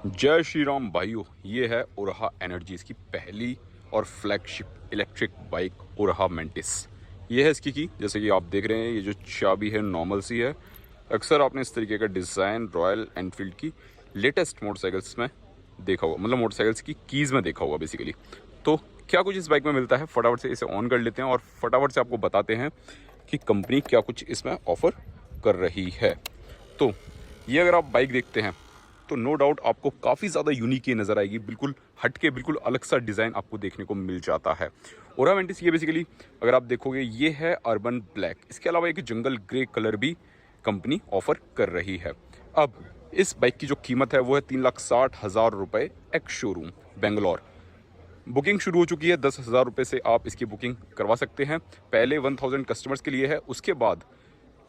जय श्री राम भाइयों। ये है ओरहा एनर्जीज की पहली और फ्लैगशिप इलेक्ट्रिक बाइक ओरहा मेंटिस। ये है इसकी की, जैसे कि आप देख रहे हैं, ये जो चाबी है नॉर्मल सी है। अक्सर आपने इस तरीके का डिज़ाइन रॉयल एनफील्ड की लेटेस्ट मोटरसाइकिल्स में देखा होगा, मतलब मोटरसाइकिल्स की कीज़ में देखा होगा बेसिकली। तो क्या कुछ इस बाइक में मिलता है, फटाफट से इसे ऑन कर लेते हैं और फटाफट से आपको बताते हैं कि कंपनी क्या कुछ इसमें ऑफ़र कर रही है। तो ये अगर आप बाइक देखते हैं तो नो डाउट आपको काफ़ी ज़्यादा यूनिक ये नज़र आएगी, बिल्कुल हट के बिल्कुल अलग सा डिज़ाइन आपको देखने को मिल जाता है। ओरा वेंटिस ये बेसिकली अगर आप देखोगे ये है अर्बन ब्लैक, इसके अलावा एक जंगल ग्रे कलर भी कंपनी ऑफर कर रही है। अब इस बाइक की जो कीमत है वो है 3,60,000 रुपये एक्स शोरूम बेंगलोर। बुकिंग शुरू हो चुकी है, 10,000 रुपये से आप इसकी बुकिंग करवा सकते हैं। पहले 1,000 कस्टमर्स के लिए है, उसके बाद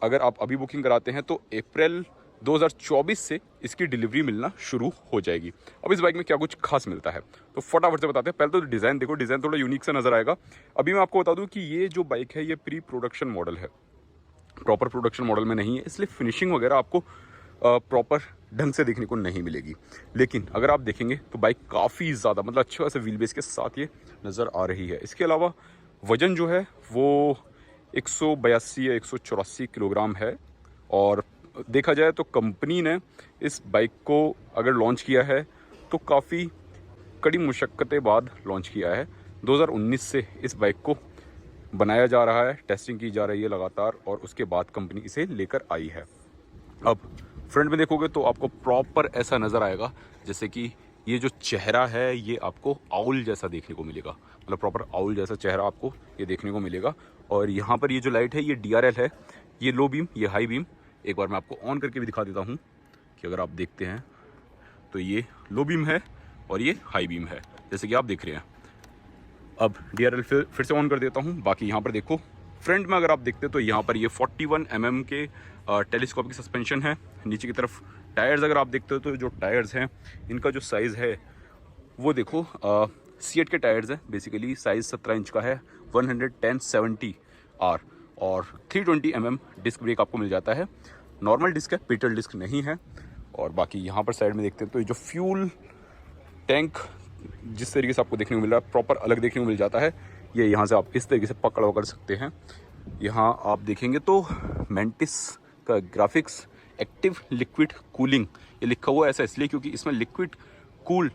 अगर आप अभी बुकिंग कराते हैं तो अप्रैल 2024 से इसकी डिलीवरी मिलना शुरू हो जाएगी। अब इस बाइक में क्या कुछ खास मिलता है तो फटाफट से बताते हैं। पहले तो डिज़ाइन देखो, डिज़ाइन थोड़ा यूनिक सा नज़र आएगा। अभी मैं आपको बता दूं कि ये जो बाइक है ये प्री प्रोडक्शन मॉडल है, प्रॉपर प्रोडक्शन मॉडल में नहीं है, इसलिए फिनिशिंग वगैरह आपको प्रॉपर ढंग से देखने को नहीं मिलेगी। लेकिन अगर आप देखेंगे तो बाइक काफ़ी ज़्यादा, मतलब अच्छे खासे व्हील बेस के साथ ये नज़र आ रही है। इसके अलावा वज़न जो है वो 182 या 184 किलोग्राम है। और देखा जाए तो कंपनी ने इस बाइक को अगर लॉन्च किया है तो काफ़ी कड़ी मुशक्क़तें बाद लॉन्च किया है। 2019 से इस बाइक को बनाया जा रहा है, टेस्टिंग की जा रही है लगातार, और उसके बाद कंपनी इसे लेकर आई है। अब फ्रंट में देखोगे तो आपको प्रॉपर ऐसा नज़र आएगा जैसे कि ये जो चेहरा है ये आपको आउल जैसा देखने को मिलेगा, मतलब प्रॉपर आउल जैसा चेहरा आपको ये देखने को मिलेगा। और यहाँ पर ये जो लाइट है ये DRL है, ये लो बीम, ये हाई बीम। एक बार मैं आपको ऑन करके भी दिखा देता हूँ कि अगर आप देखते हैं तो ये लो बीम है और ये हाई बीम है, जैसे कि आप देख रहे हैं। अब DRL फिर से ऑन कर देता हूँ। बाकी यहाँ पर देखो फ्रंट में अगर आप देखते हैं तो यहाँ पर ये 41 mm के टेलीस्कोपिक सस्पेंशन है। नीचे की तरफ टायर्स अगर आप देखते हो तो जो टायर्स हैं इनका जो साइज़ है वो देखो, C8 के टायर्स हैं, बेसिकली साइज़ 17 इंच का है, 110/70R और 320 mm डिस्क ब्रेक आपको मिल जाता है। नॉर्मल डिस्क है, पेट्रोल डिस्क नहीं है। और बाकी यहाँ पर साइड में देखते हैं तो ये जो फ्यूल टैंक जिस तरीके से आपको देखने को मिल रहा है प्रॉपर अलग देखने को मिल जाता है। ये यहाँ से आप इस तरीके से पकड़ कर सकते हैं। यहाँ आप देखेंगे तो मेंटिस का ग्राफिक्स एक्टिव लिक्विड कूलिंग ये लिखा हुआ है, ऐसा इसलिए क्योंकि इसमें लिक्विड कूल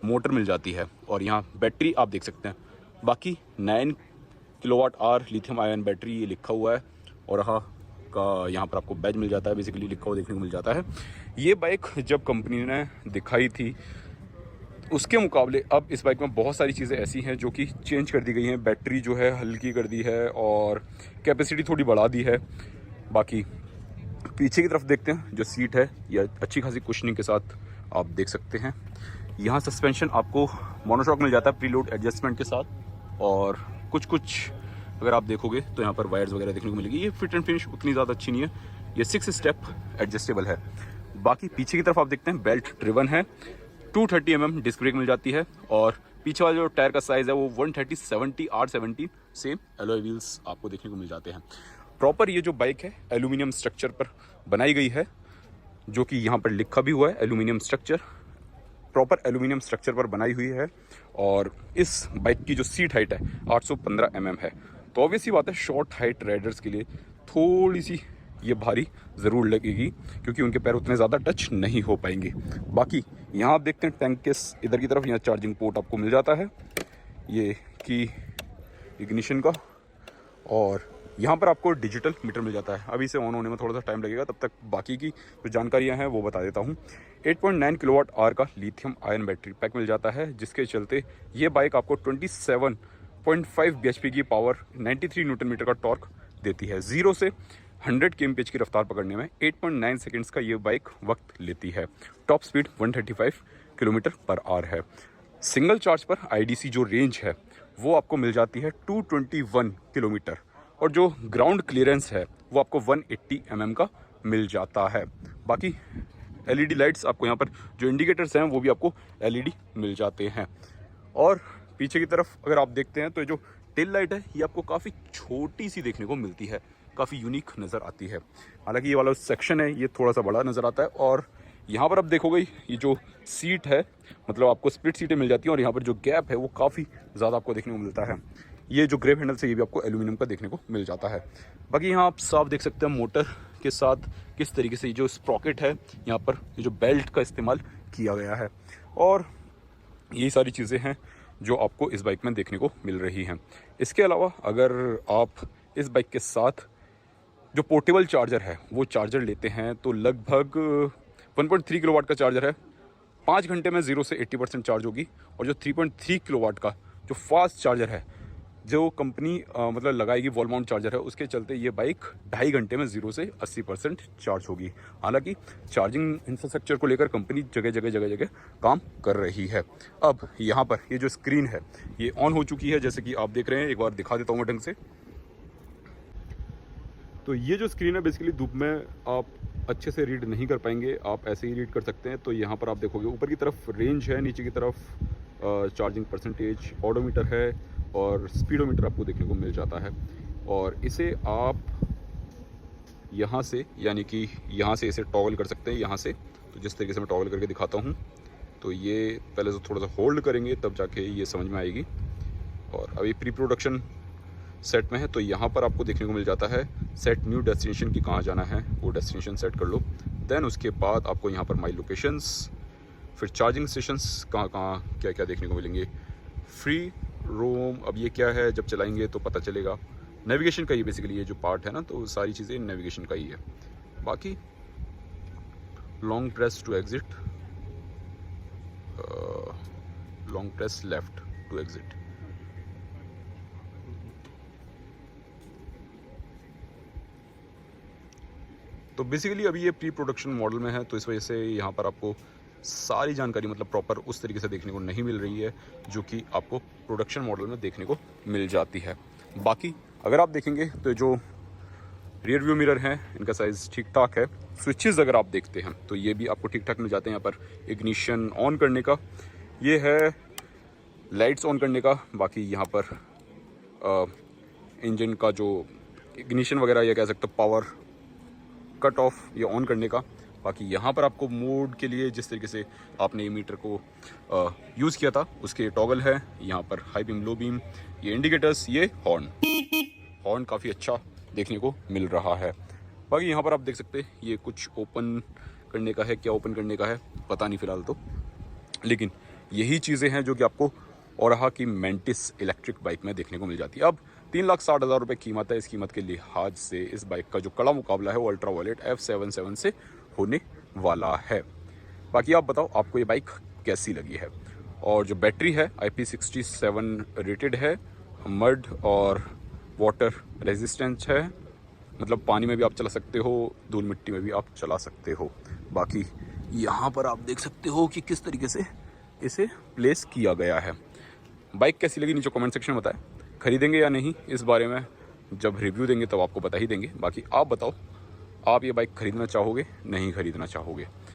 मोटर मिल जाती है। और यहाँ बैटरी आप देख सकते हैं, बाकी 9 kilowatt hour lithium ion battery ये लिखा हुआ है। और यहाँ पर आपको बैज मिल जाता है, बेसिकली लिखा हुआ देखने को मिल जाता है। ये बाइक जब कंपनी ने दिखाई थी उसके मुकाबले अब इस बाइक में बहुत सारी चीज़ें ऐसी हैं जो कि चेंज कर दी गई हैं। बैटरी जो है हल्की कर दी है और कैपेसिटी थोड़ी बढ़ा दी है। बाकी पीछे की तरफ देखते हैं, जो सीट है यह अच्छी खासी कुशनिंग के साथ आप देख सकते हैं। यहाँ सस्पेंशन आपको मोनोशॉक मिल जाता है प्रीलोड एडजस्टमेंट के साथ। और कुछ अगर आप देखोगे तो यहाँ पर वायर्स वगैरह देखने को मिलेगी। ये फिट एंड फिनिश उतनी ज़्यादा अच्छी नहीं है, ये 6 स्टेप एडजस्टेबल है। बाकी पीछे की तरफ आप देखते हैं बेल्ट ड्रिवन है, 230 mm डिस्क ब्रेक मिल जाती है। और पीछे वाला जो टायर का साइज़ है वो 130/70R17 सेम एलॉय व्हील्स आपको देखने को मिल जाते हैं। प्रॉपर ये जो बाइक है एल्यूमिनियम स्ट्रक्चर पर बनाई गई है, जो कि यहाँ पर लिखा भी हुआ है aluminium structure, proper aluminium structure पर बनाई हुई है। और इस बाइक की जो सीट हाइट है 815 mm है। तो ऑब्वियसली बात है शॉर्ट हाइट राइडर्स के लिए थोड़ी सी ये भारी ज़रूर लगेगी, क्योंकि उनके पैर उतने ज़्यादा टच नहीं हो पाएंगे। बाकी यहाँ आप देखते हैं टैंक के इधर की तरफ यहाँ चार्जिंग पोर्ट आपको मिल जाता है, ये की इग्निशन का। और यहाँ पर आपको डिजिटल मीटर मिल जाता है। अभी इसे ऑन होने में थोड़ा सा टाइम लगेगा, तब तक बाकी की जो जानकारियाँ हैं वो बता देता हूँ। 8.9 किलोवाट आवर का लिथियम आयन बैटरी पैक मिल जाता है, जिसके चलते ये बाइक आपको 27.5 bhp की पावर, 93 न्यूटन मीटर का टॉर्क देती है। 0 से 100 kmph की रफ्तार पकड़ने में 8.9 सेकंड्स का ये बाइक वक्त लेती है। Top speed 135 kilometre per hour है। सिंगल चार्ज पर IDC जो रेंज है वो आपको मिल जाती है 221 किलोमीटर। और जो ग्राउंड क्लियरेंस है वो आपको 180 mm का मिल जाता है। बाकी LED लाइट्स आपको यहाँ पर जो इंडिकेटर्स हैं वो भी आपको LED मिल जाते हैं। और पीछे की तरफ अगर आप देखते हैं तो ये जो टेल लाइट है ये आपको काफ़ी छोटी सी देखने को मिलती है, काफ़ी यूनिक नज़र आती है। हालांकि ये वाला सेक्शन है ये थोड़ा सा बड़ा नज़र आता है। और यहाँ पर आप देखोगे ये जो सीट है, मतलब आपको स्प्लिट सीटें मिल जाती हैं और यहाँ पर जो गैप है वो काफ़ी ज़्यादा आपको देखने को मिलता है। ये जो ग्रेप हैंडल से ये भी आपको एल्यूमिनियम का देखने को मिल जाता है। बाकी यहाँ आप साफ देख सकते हैं मोटर के साथ किस तरीके से ये जो स्प्रॉकेट है यहाँ पर ये जो बेल्ट का इस्तेमाल किया गया है, और यही सारी चीज़ें हैं जो आपको इस बाइक में देखने को मिल रही हैं। इसके अलावा अगर आप इस बाइक के साथ जो पोर्टेबल चार्जर है वो चार्जर लेते हैं तो लगभग 1.3 किलोवाट का चार्जर है, 5 घंटे में 0 से 80% चार्ज होगी। और जो 3.3 किलोवाट का जो फास्ट चार्जर है जो कंपनी मतलब लगाएगी, वॉल माउंट चार्जर है, उसके चलते ये बाइक 2.5 घंटे में 0 से 80% चार्ज होगी। हालांकि चार्जिंग इंफ्रास्ट्रक्चर को लेकर कंपनी जगह जगह काम कर रही है। अब यहाँ पर ये जो स्क्रीन है ये ऑन हो चुकी है, जैसे कि आप देख रहे हैं। एक बार दिखा देता हूँ मैं ढंग से। तो ये जो स्क्रीन है बेसिकली धूप में आप अच्छे से रीड नहीं कर पाएंगे, आप ऐसे ही रीड कर सकते हैं। तो यहाँ पर आप देखोगे ऊपर की तरफ रेंज है, नीचे की तरफ चार्जिंग परसेंटेज, ऑडोमीटर है और स्पीडोमीटर आपको देखने को मिल जाता है। और इसे आप यहाँ से यानी कि यहाँ से इसे टॉगल कर सकते हैं यहाँ से। तो जिस तरीके से मैं टॉगल करके दिखाता हूँ, तो ये पहले तो थोड़ा सा होल्ड करेंगे तब जाके ये समझ में आएगी। और अभी प्री प्रोडक्शन सेट में है तो यहाँ पर आपको देखने को मिल जाता है सेट न्यू डेस्टिनेशन की कहाँ जाना है, वो डेस्टिनेशन सेट कर लो। देन उसके बाद आपको यहाँ पर माई लोकेशंस, फिर चार्जिंग स्टेशंस कहाँ कहाँ क्या क्या देखने को मिलेंगे, फ्री रोम। अब ये क्या है, जब चलाएंगे तो पता चलेगा। नेविगेशन का ही बेसिकली ये जो पार्ट है ना, तो सारी चीज़ें नेविगेशन का ही है। बाकी long press to exit, long press left to exit. तो बेसिकली अभी ये प्री प्रोडक्शन मॉडल में है, तो इस वजह से यहाँ पर आपको सारी जानकारी मतलब प्रॉपर उस तरीके से देखने को नहीं मिल रही है जो कि आपको प्रोडक्शन मॉडल में देखने को मिल जाती है। बाकी अगर आप देखेंगे तो जो रियर व्यू मिरर हैं इनका साइज़ ठीक ठाक है। स्विचेस अगर आप देखते हैं तो ये भी आपको ठीक ठाक मिल जाते हैं। यहाँ पर इग्निशन ऑन करने का, ये है लाइट्स ऑन करने का। बाकी यहाँ पर इंजन का जो इग्निशन वगैरह या कह सकते हो पावर कट ऑफ ये ऑन करने का। बाकी यहाँ पर आपको मोड के लिए जिस तरीके से आपने ये मीटर को यूज़ किया था उसके टॉगल है। यहाँ पर हाई बीम, लो बीम, ये इंडिकेटर्स, ये हॉर्न काफ़ी अच्छा देखने को मिल रहा है। बाकी यहाँ पर आप देख सकते हैं ये कुछ ओपन करने का है, क्या ओपन करने का है पता नहीं फ़िलहाल तो, लेकिन यही चीज़ें हैं जो कि आपको ओराहा की मेंटिस इलेक्ट्रिक बाइक में देखने को मिल जाती है। अब 3,60,000 रुपये कीमत है। इस कीमत के लिहाज से इस बाइक का जो कड़ा मुकाबला है वो अल्ट्रा वायलेट F77 से होने वाला है। बाकी आप बताओ आपको ये बाइक कैसी लगी है। और जो बैटरी है IP67 रेटेड है, मड और वाटर रेजिस्टेंस है, मतलब पानी में भी आप चला सकते हो, धूल मिट्टी में भी आप चला सकते हो। बाकी यहाँ पर आप देख सकते हो कि किस तरीके से इसे प्लेस किया गया है। बाइक कैसी लगी नीचे कमेंट सेक्शन में बताएं। खरीदेंगे या नहीं इस बारे में जब रिव्यू देंगे तब आपको बता ही देंगे। बाकी आप बताओ आप ये बाइक खरीदना चाहोगे, नहीं खरीदना चाहोगे।